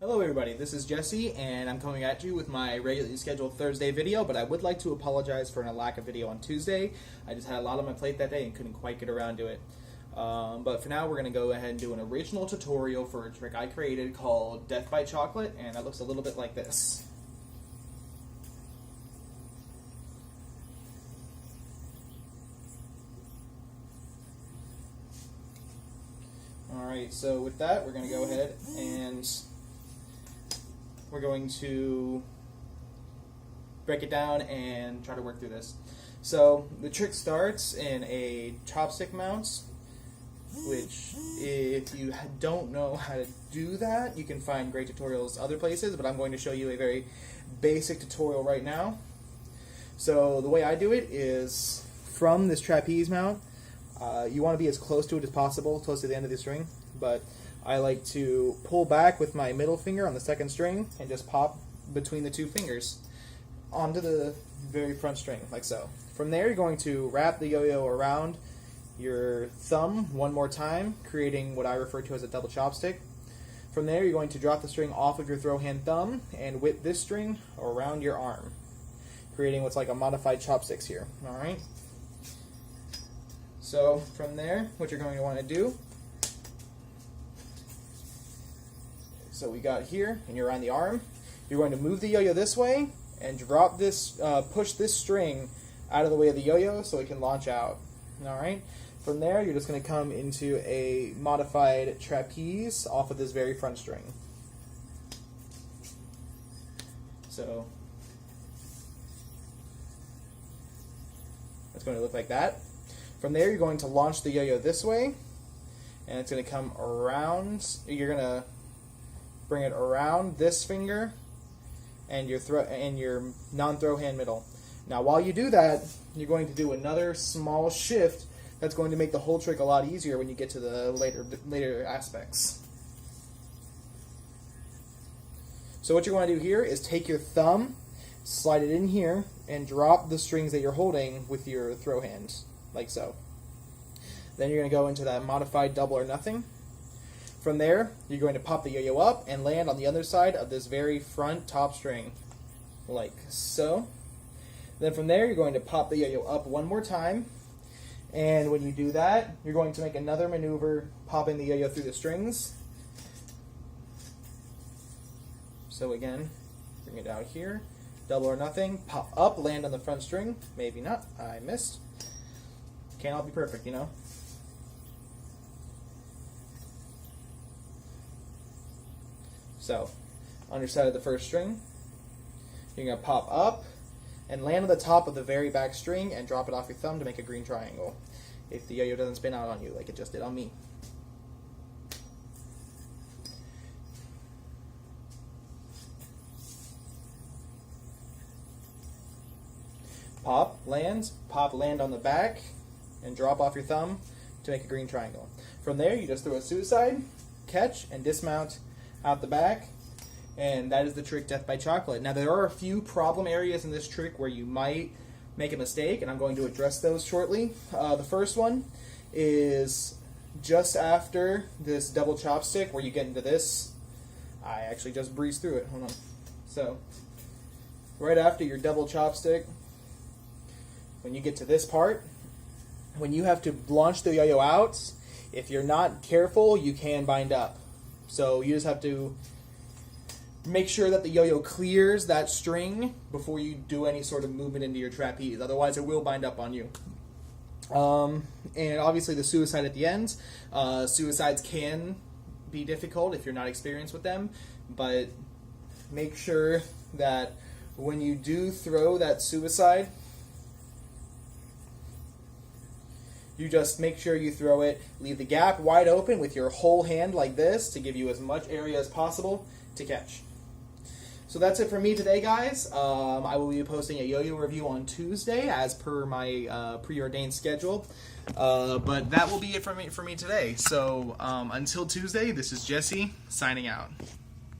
Hello everybody, this is Jesse, and I'm coming at you with my regularly scheduled Thursday video, but I would like to apologize for a lack of video on Tuesday. I just had a lot on my plate that day and couldn't quite get around to it. But for now, we're going to go ahead and do an original tutorial for a trick I created called Death by Chocolate, and that looks a little bit like this. Alright, so with that, we're going to go ahead and we're going to break it down and try to work through this. So the trick starts in a chopstick mount, which if you don't know how to do that, you can find great tutorials other places, but I'm going to show you a very basic tutorial right now. So the way I do it is from this trapeze mount, you want to be as close to it as possible, close to the end of the string, but I like to pull back with my middle finger on the second string and just pop between the two fingers onto the very front string, like so. From there, you're going to wrap the yo-yo around your thumb one more time, creating what I refer to as a double chopstick. From there, you're going to drop the string off of your throw hand thumb and whip this string around your arm, creating what's like a modified chopsticks here. Alright? So, from there, what you're going to want to do, so we got here, and you're on the arm. You're going to move the yo-yo this way and drop this, push this string out of the way of the yo-yo so it can launch out. All right. From there, you're just going to come into a modified trapeze off of this very front string. So it's going to look like that. From there, you're going to launch the yo-yo this way, and it's going to come around. You're going to bring it around this finger and your non-throw hand middle. Now, while you do that, you're going to do another small shift that's going to make the whole trick a lot easier when you get to the later aspects. So what you want to do here is take your thumb, slide it in here, and drop the strings that you're holding with your throw hand, like so. Then you're going to go into that modified double or nothing. From there, you're going to pop the yo-yo up and land on the other side of this very front top string, like so. Then from there, you're going to pop the yo-yo up one more time, and when you do that, you're going to make another maneuver, popping the yo-yo through the strings. So again, bring it out here, double or nothing, pop up, land on the front string, maybe not, I missed. Can't all be perfect, you know. So, underside of the first string, you're going to pop up and land on the top of the very back string and drop it off your thumb to make a green triangle, if the yo-yo doesn't spin out on you like it just did on me. Pop, land on the back, and drop off your thumb to make a green triangle. From there, you just throw a suicide, catch, and dismount out the back, and that is the trick Death by Chocolate. Now, there are a few problem areas in this trick where you might make a mistake, and I'm going to address those shortly. The first one is just after this double chopstick where you get into this. I actually just breezed through it. Hold on. So, right after your double chopstick, when you get to this part, when you have to launch the yo-yo out, if you're not careful, you can bind up. So you just have to make sure that the yo-yo clears that string before you do any sort of movement into your trapeze. Otherwise, it will bind up on you. And obviously the suicide at the end. Suicides can be difficult if you're not experienced with them, but make sure that when you do throw that suicide, you just make sure you throw it, leave the gap wide open with your whole hand like this to give you as much area as possible to catch. So that's it for me today, guys. I will be posting a yo-yo review on Tuesday as per my preordained schedule. But that will be it for me today. So until Tuesday, this is Jesse signing out.